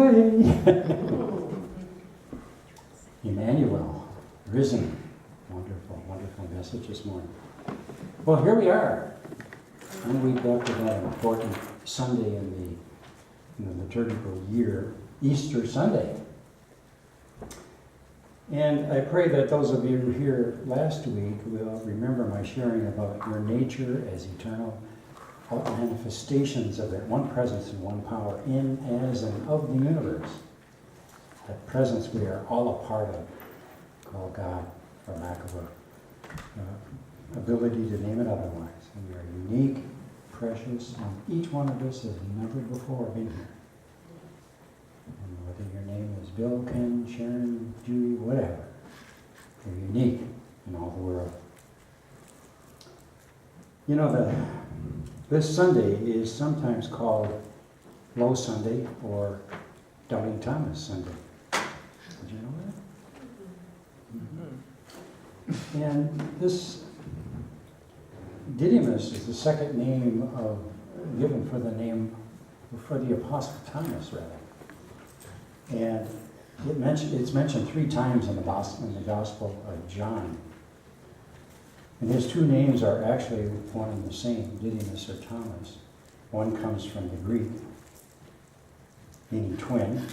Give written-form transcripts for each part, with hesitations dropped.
away. Emmanuel, risen. Wonderful, wonderful message this morning. Well, here we are. 1 week after that important Sunday in the liturgical year, Easter Sunday. And I pray that those of you who were here last week will remember my sharing about your nature as eternal manifestations of that one presence and one power in, as, and of the universe. That presence we are all a part of, called God, for lack of a ability to name it otherwise. And we are unique, precious, and each one of us has never before been here. And whether your name is Bill, Ken, Sharon, Judy, whatever, you're unique in all the world. You know, this Sunday is sometimes called Low Sunday or Doubting Thomas Sunday. Did you know that? Mm-hmm. And this Didymus is the second name given for the Apostle Thomas, rather. And it's mentioned 3 times in the Gospel of John. And his 2 names are actually one and the same, Didymus or Thomas. One comes from the Greek, meaning twin,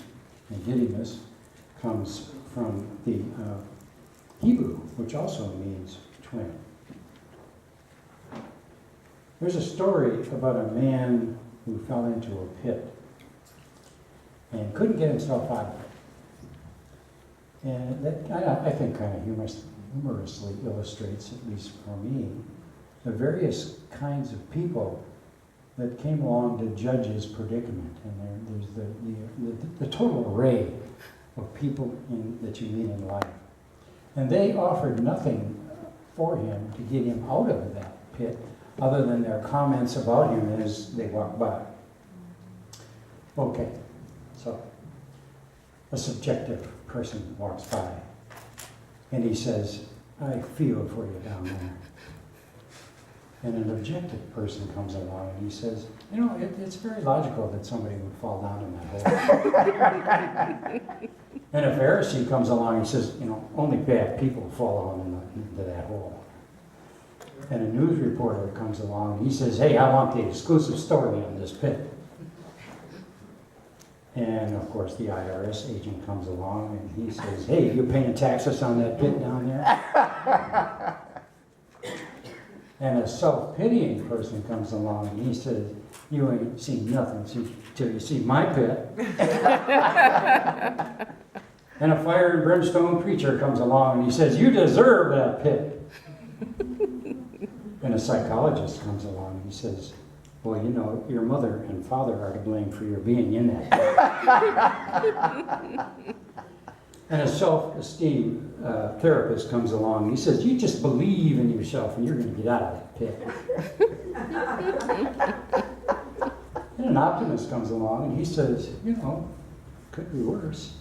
and Didymus comes from the Hebrew, which also means twin. There's a story about a man who fell into a pit and couldn't get himself out of it. And that, I think, kind of humorously illustrates, at least for me, the various kinds of people that came along to judge his predicament. And there's the total array of people that you meet in life. And they offered nothing for him to get him out of that pit, other than their comments about him as they walked by. Okay, so a subjective person walks by, and he says, I feel for you down there. And an objective person comes along and he says, you know, it's very logical that somebody would fall down in that hole. And a Pharisee comes along and says, you know, only bad people fall down into that hole. And a news reporter comes along and he says, hey, I want the exclusive story on this pit. And of course the IRS agent comes along and he says, hey, you paying taxes on that pit down there? And a self-pitying person comes along and he says, you ain't seen nothing till you see my pit. And a fire and brimstone preacher comes along and he says, you deserve that pit. And a psychologist comes along and he says, well, you know, your mother and father are to blame for your being in that pit. And a self-esteem therapist comes along and he says, you just believe in yourself and you're going to get out of that pit. And an optimist comes along and he says, you know, could be worse.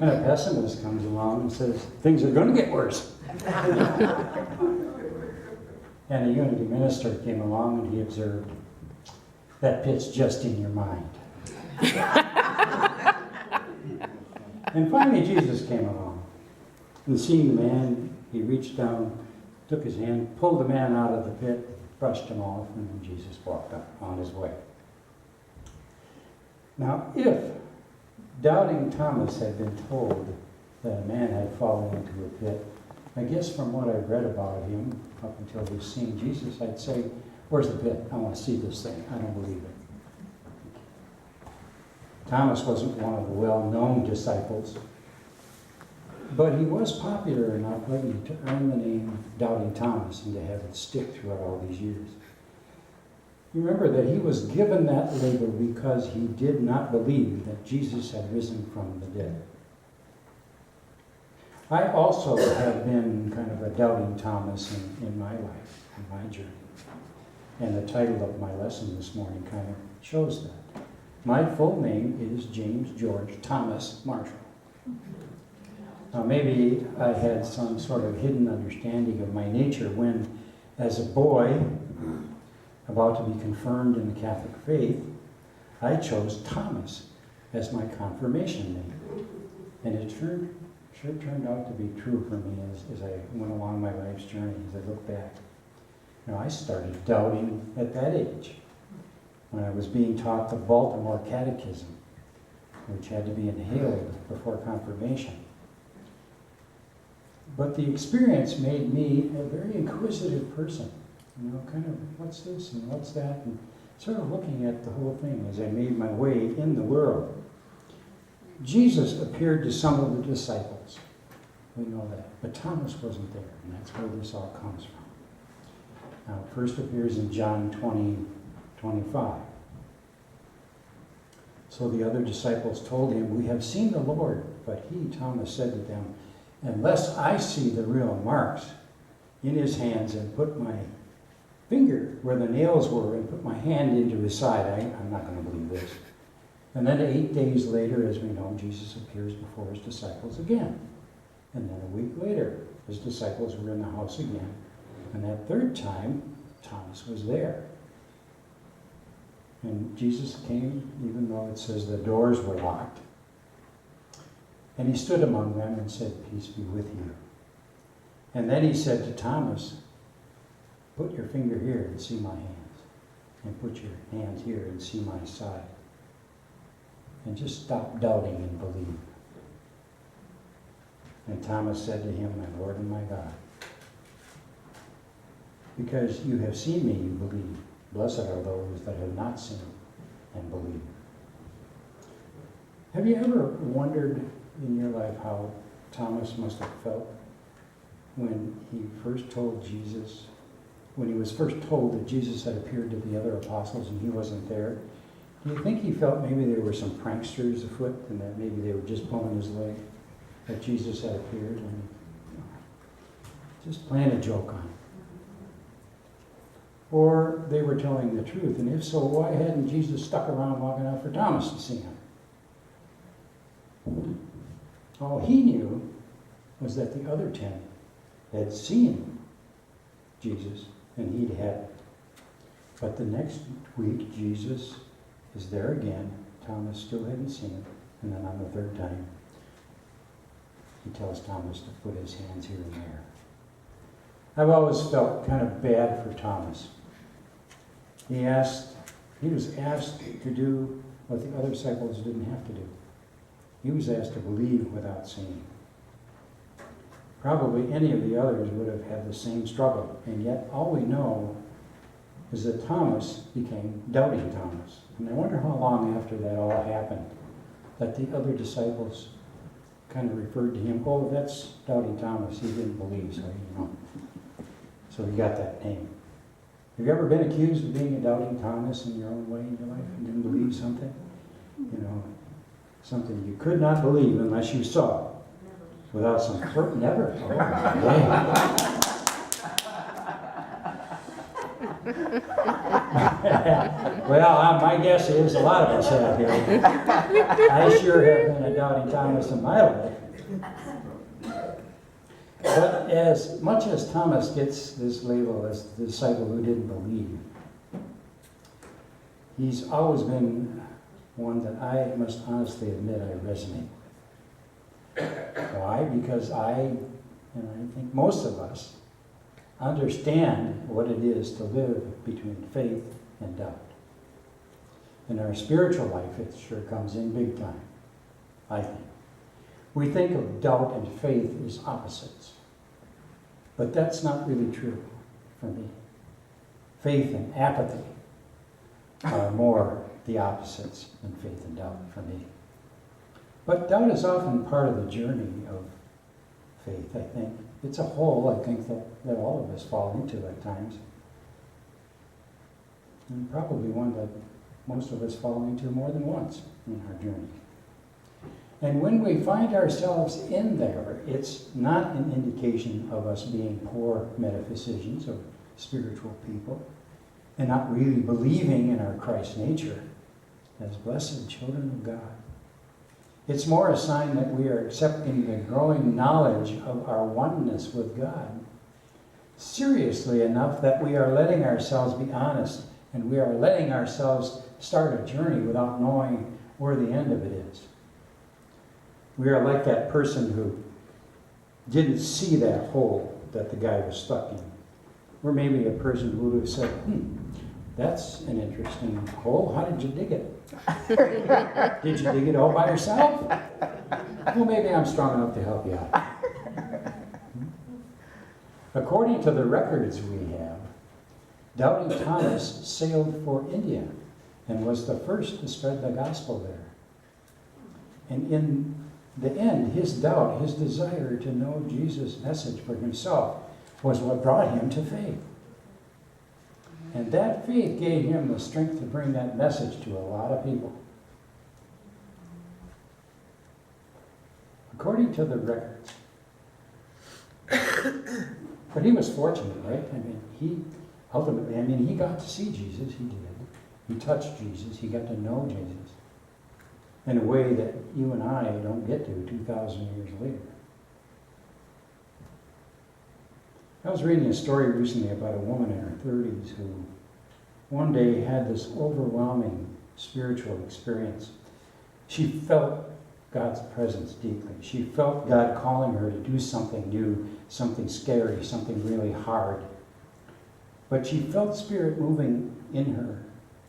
And a pessimist comes along and says, things are going to get worse. And a unity minister came along and he observed, that pit's just in your mind. And finally Jesus came along. And seeing the man, he reached down, took his hand, pulled the man out of the pit, brushed him off, and then Jesus walked up on his way. Now, if doubting Thomas had been told that a man had fallen into a pit, I guess from what I've read about him up until he's seen Jesus, I'd say, where's the pit? I want to see this thing. I don't believe it. Thomas wasn't one of the well-known disciples, but he was popular enough lately to earn the name Doubting Thomas and to have it stick throughout all these years. Remember that he was given that label because he did not believe that Jesus had risen from the dead. I also have been kind of a doubting Thomas in my life, in my journey. And the title of my lesson this morning kind of shows that. My full name is James George Thomas Marshall. Now maybe I had some sort of hidden understanding of my nature when, as a boy, about to be confirmed in the Catholic faith, I chose Thomas as my confirmation name. And it sure turned out to be true for me as I went along my life's journey, as I look back. You know, I started doubting at that age when I was being taught the Baltimore Catechism, which had to be inhaled before confirmation. But the experience made me a very inquisitive person. You know, kind of, what's this and what's that? And sort of looking at the whole thing as I made my way in the world. Jesus appeared to some of the disciples. We know that. But Thomas wasn't there, and that's where this all comes from. Now, it first appears in John 20:25. So the other disciples told him, "We have seen the Lord." But he, Thomas, said to them, "Unless I see the real marks in his hands and put my finger where the nails were and put my hand into his side, I'm not going to believe this." And then 8 days later, as we know, Jesus appears before his disciples again. And then a week later, his disciples were in the house again. And that third time, Thomas was there. And Jesus came, even though it says the doors were locked. And he stood among them and said, "Peace be with you." And then he said to Thomas, "Put your finger here and see my hands. And put your hand here and see my side. And just stop doubting and believe." And Thomas said to him, "My Lord and my God. Because you have seen me, you believe. Blessed are those that have not seen and believe." Have you ever wondered in your life how Thomas must have felt when he first told Jesus, when he was first told that Jesus had appeared to the other apostles and he wasn't there? Do you think he felt maybe there were some pranksters afoot and that maybe they were just pulling his leg, that Jesus had appeared and just playing a joke on him? Or they were telling the truth, and if so, why hadn't Jesus stuck around long enough for Thomas to see him? All he knew was that the other 10 had seen Jesus, and he hadn't. But the next week, Jesus is there again. Thomas still hadn't seen him. And then on the third time, he tells Thomas to put his hands here and there. I've always felt kind of bad for Thomas. He was asked to do what the other disciples didn't have to do. He was asked to believe without seeing. Probably any of the others would have had the same struggle, and yet all we know is that Thomas became doubting Thomas. And I wonder how long after that all happened that the other disciples kind of referred to him, "Oh, that's doubting Thomas. He didn't believe, so so he got that name." Have you ever been accused of being a doubting Thomas in your own way in your life and didn't believe something? You know, something you could not believe unless you saw it. Without some proof? Never. Oh, well, my guess is a lot of us have here. I sure have been a doubting Thomas in my life. But as much as Thomas gets this label as the disciple who didn't believe, he's always been one that I must honestly admit I resonate. Why? Because I think most of us, understand what it is to live between faith and doubt. In our spiritual life, it sure comes in big time, I think. We think of doubt and faith as opposites. But that's not really true for me. Faith and apathy are more the opposites than faith and doubt for me. But doubt is often part of the journey of faith, I think. It's a hole, I think, that all of us fall into at times. And probably one that most of us fall into more than once in our journey. And when we find ourselves in there, it's not an indication of us being poor metaphysicians or spiritual people and not really believing in our Christ nature as blessed children of God. It's more a sign that we are accepting the growing knowledge of our oneness with God seriously enough that we are letting ourselves be honest and we are letting ourselves start a journey without knowing where the end of it is. We are like that person who didn't see that hole that the guy was stuck in. Or maybe a person who would have said, that's an interesting hole. How did you dig it? Did you dig it all by yourself? Well, maybe I'm strong enough to help you out. According to the records we have, Doubting Thomas sailed for India and was the first to spread the gospel there. And in the end, his doubt, his desire to know Jesus' message for himself was what brought him to faith. And that faith gave him the strength to bring that message to a lot of people. According to the records. But he was fortunate, right? I mean, he got to see Jesus, he did. He touched Jesus, he got to know Jesus in a way that you and I don't get to 2,000 years later. I was reading a story recently about a woman in her 30s who one day had this overwhelming spiritual experience. She felt God's presence deeply. She felt God calling her to do something new, something scary, something really hard. But she felt Spirit moving in her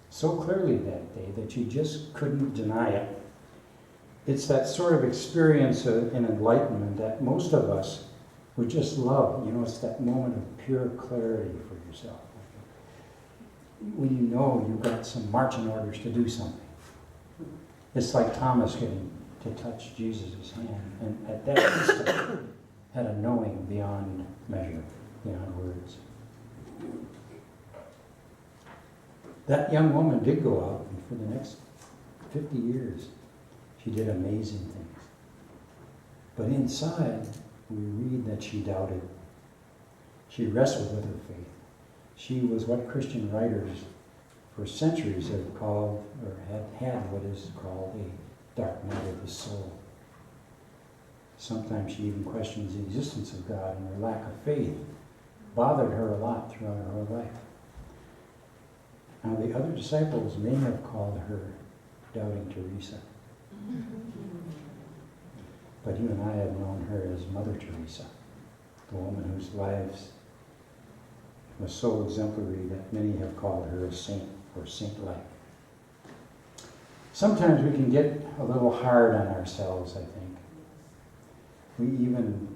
so clearly that day that she just couldn't deny it. It's that sort of experience in enlightenment that most of us would just love. You know, it's that moment of pure clarity for yourself. When you know you've got some marching orders to do something. It's like Thomas getting to touch Jesus' hand, and at that instant had a knowing beyond measure, beyond words. That young woman did go out, and for the next 50 years, she did amazing things. But inside, we read that she doubted. She wrestled with her faith. She was what Christian writers for centuries have called, or had what is called a dark night of the soul. Sometimes she even questions the existence of God, and her lack of faith bothered her a lot throughout her life. Now, the other disciples may have called her Doubting Teresa. But you and I have known her as Mother Teresa, the woman whose lives was so exemplary that many have called her a saint or saint-like. Sometimes we can get a little hard on ourselves, I think. We even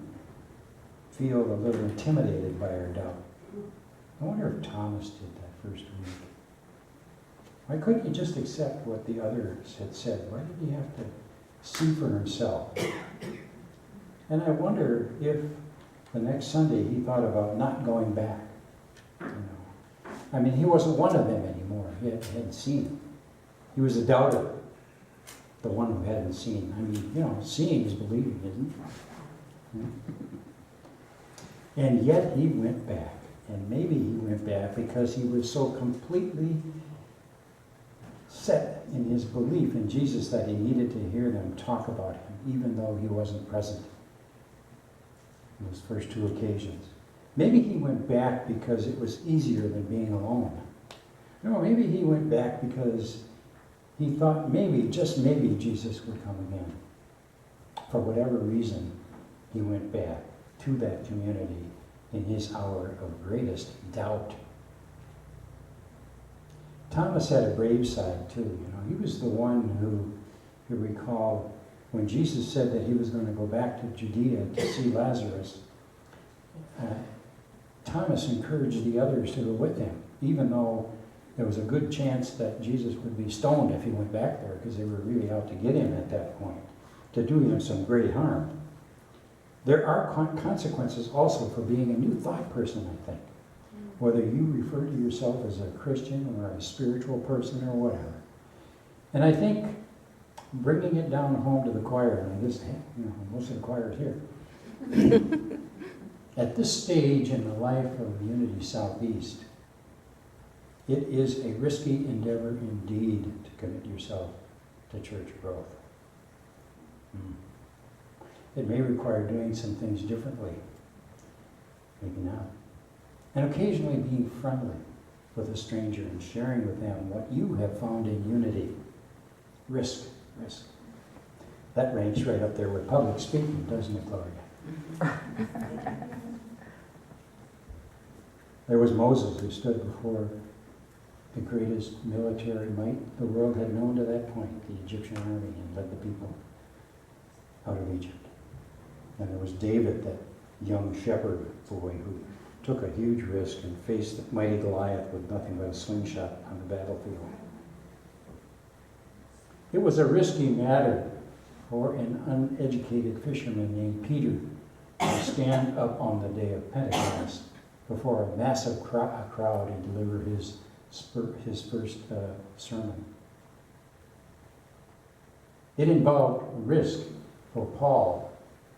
feel a little intimidated by our doubt. I wonder if Thomas did that first week. Why couldn't he just accept what the others had said? Why did he have to see for himself? And I wonder if the next Sunday he thought about not going back. You know, I mean, he wasn't one of them anymore. He hadn't seen him. He was a doubter, the one who hadn't seen. I mean, you know, seeing is believing, isn't it? And yet he went back. And maybe he went back because he was so completely set in his belief in Jesus that he needed to hear them talk about him, even though he wasn't present in those first two occasions. Maybe he went back because it was easier than being alone. No, maybe he went back because he thought maybe, just maybe, Jesus would come again. For whatever reason, he went back to that community in his hour of greatest doubt. Thomas had a brave side too. You know, he was the one who, you recall, when Jesus said that he was going to go back to Judea to see Lazarus, Thomas encouraged the others to go with him, even though there was a good chance that Jesus would be stoned if he went back there, because they were really out to get him at that point, to do him some great harm. There are consequences also for being a New Thought person, I think. Whether you refer to yourself as a Christian or a spiritual person or whatever. And I think bringing it down home to the choir, and I guess, you know, most of the choir is here. At this stage in the life of Unity Southeast, it is a risky endeavor indeed to commit yourself to church growth. It may require doing some things differently. Maybe not. And occasionally being friendly with a stranger and sharing with them what you have found in unity. Risk Risk. That ranks right up there with public speaking, doesn't it, Gloria? There was Moses who stood before the greatest military might the world had known to that point, the Egyptian army, and led the people out of Egypt. And there was David, that young shepherd boy who took a huge risk and faced the mighty Goliath with nothing but a slingshot on the battlefield. It was a risky matter for an uneducated fisherman named Peter to stand up on the day of Pentecost before a massive crowd and deliver his first sermon. It involved risk for Paul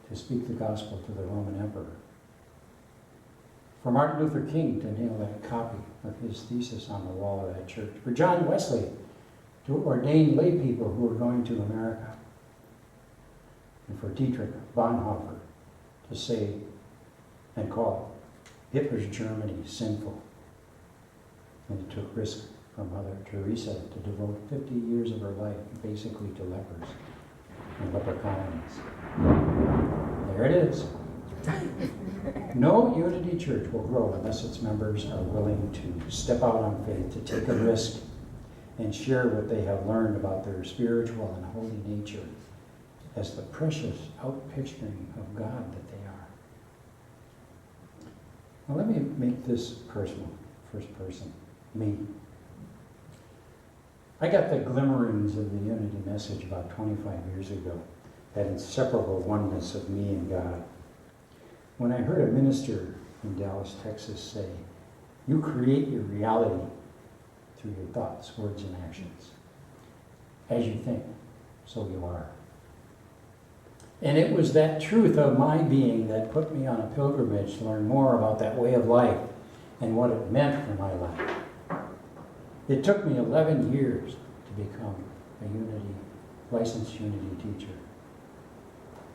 to speak the gospel to the Roman emperor, for Martin Luther King to nail that copy of his thesis on the wall of that church, for John Wesley to ordain lay people who were going to America, and for Dietrich Bonhoeffer to say and call Hitler's Germany sinful. And it took risk from Mother Teresa to devote 50 years of her life basically to lepers and leper colonies. There it is. No unity church will grow unless its members are willing to step out on faith, to take a risk, and share what they have learned about their spiritual and holy nature as the precious outpicturing of God that they are. Now let me make this personal, first person, me. I got the glimmerings of the unity message about 25 years ago, that inseparable oneness of me and God, when I heard a minister in Dallas, Texas say, "You create your reality through your thoughts, words, and actions. As you think, so you are." And it was that truth of my being that put me on a pilgrimage to learn more about that way of life and what it meant for my life. It took me 11 years to become a licensed unity teacher.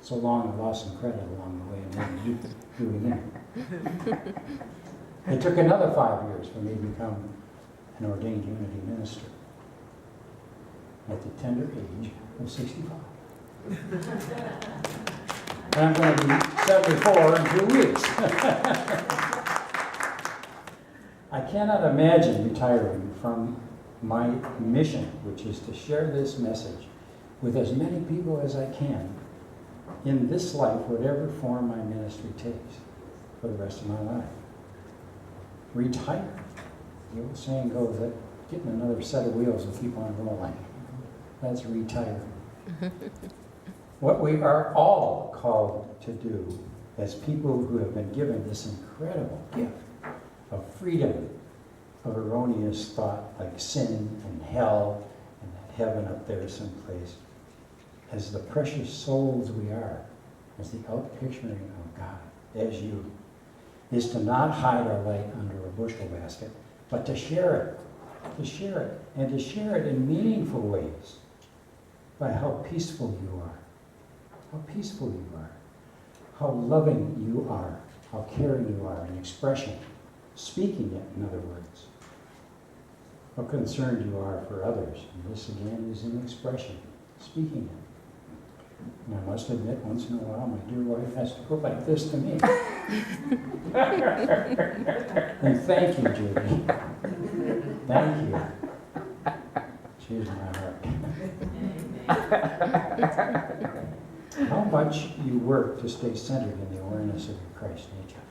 So long I lost some credit along the way and then do it again. It took another 5 years for me to become an ordained unity minister at the tender age of 65. And I'm going to be 74 in 2 weeks. I cannot imagine retiring from my mission, which is to share this message with as many people as I can in this life, whatever form my ministry takes, for the rest of my life. Retire. The old saying goes that getting another set of wheels and keep on rolling. That's retire. What we are all called to do as people who have been given this incredible gift of freedom of erroneous thought like sin and hell and that heaven up there someplace, as the precious souls we are, as the outpicturing of God, as you, is to not hide our light under a bushel basket, but to share it, and to share it in meaningful ways by how peaceful you are, how loving you are, how caring you are in expression, speaking it, in other words, how concerned you are for others. And this again is an expression, speaking it. And I must admit, once in a while, my dear wife has to go like this to me. And thank you, Judy. Thank you. She's my heart. How much you work to stay centered in the awareness of your Christ nature.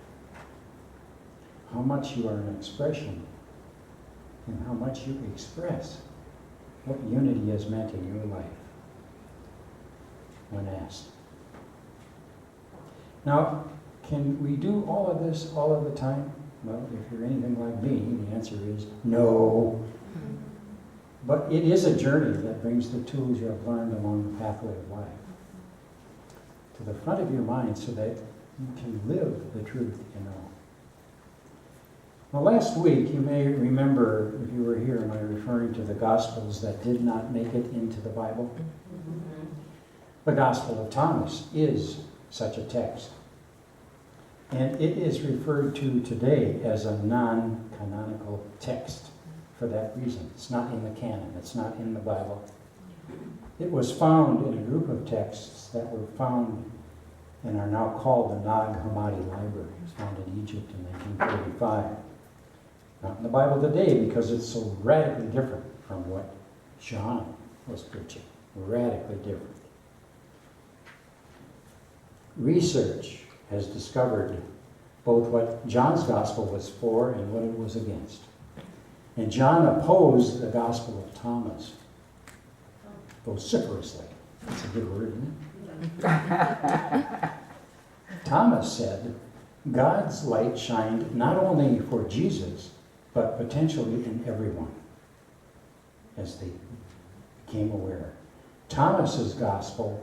How much you are an expression, and how much you express what unity has meant in your life when asked. Now, can we do all of this all of the time? Well, if you're anything like me, the answer is no. But it is a journey that brings the tools you have learned along the pathway of life to the front of your mind so that you can live the truth you know. Well, last week, you may remember, if you were here, am I referring to the Gospels that did not make it into the Bible? Mm-hmm. The Gospel of Thomas is such a text. And it is referred to today as a non-canonical text for that reason. It's not in the canon. It's not in the Bible. It was found in a group of texts that were found and are now called the Nag Hammadi Library. It was found in Egypt in 1935. Not in the Bible today because it's so radically different from what John was preaching. Radically different. Research has discovered both what John's gospel was for and what it was against. And John opposed the gospel of Thomas vociferously. That's a good word, isn't it? Thomas said, God's light shined not only for Jesus, but potentially in everyone, as they became aware. Thomas's gospel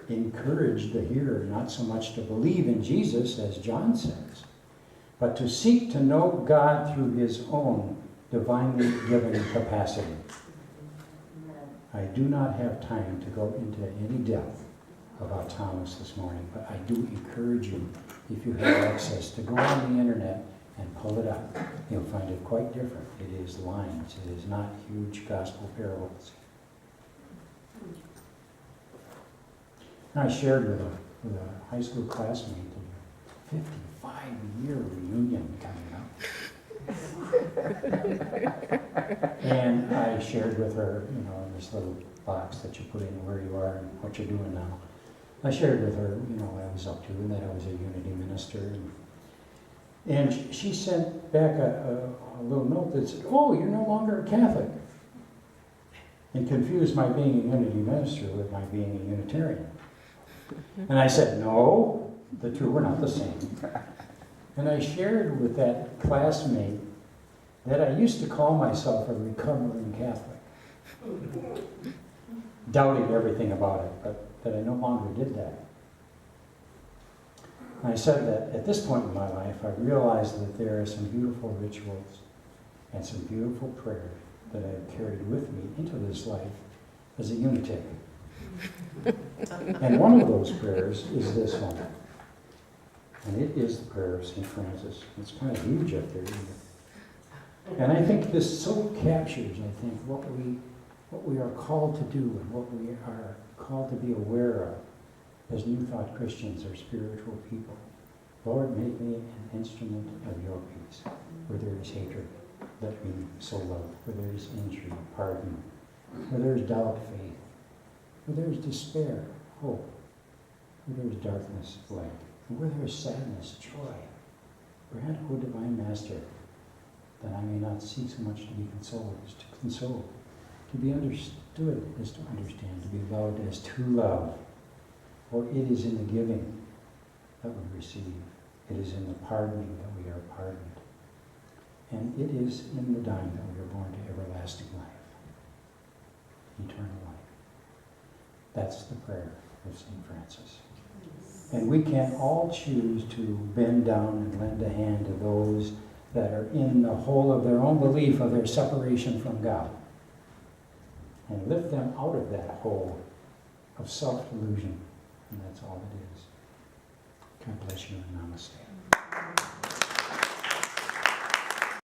encouraged the hearer not so much to believe in Jesus, as John says, but to seek to know God through his own divinely given capacity. I do not have time to go into any depth about Thomas this morning, but I do encourage you, if you have access, to go on the internet and pull it up. You'll find it quite different. It is lines. It is not huge gospel parables. I shared with a high school classmate a 55-year reunion coming up. And I shared with her, in this little box that you put in where you are and what you're doing now. I shared with her, what I was up to and that I was a unity minister. And she sent back a little note that said, "Oh, you're no longer a Catholic." And confused my being a unity minister with my being a Unitarian. And I said, no, the two were not the same. And I shared with that classmate that I used to call myself a recovering Catholic, doubting everything about it, but that I no longer did that. And I said that at this point in my life, I realized that there are some beautiful rituals and some beautiful prayers that I have carried with me into this life as a Unitarian. And one of those prayers is this one. And it is the prayer of St. Francis. It's kind of huge up there, isn't it? And I think this so captures, what we are called to do and what we are called to be aware of as New Thought Christians or spiritual people. Lord, make me an instrument of your peace. Where there is hatred, let me so love. Where there is injury, pardon. Where there is doubt, faith. Where there is despair, hope. Where there is darkness, light. And where there is sadness, joy. Grant, O divine Master, that I may not seek so much to be consoled as to console, to be understood as to understand, to be loved as to love. For it is in the giving that we receive. It is in the pardoning that we are pardoned. And it is in the dying that we are born to everlasting life, eternal life. That's the prayer of St. Francis. And we can all choose to bend down and lend a hand to those that are in the hole of their own belief of their separation from God, and lift them out of that hole of self-delusion. And that's all it is. God bless you and namaste.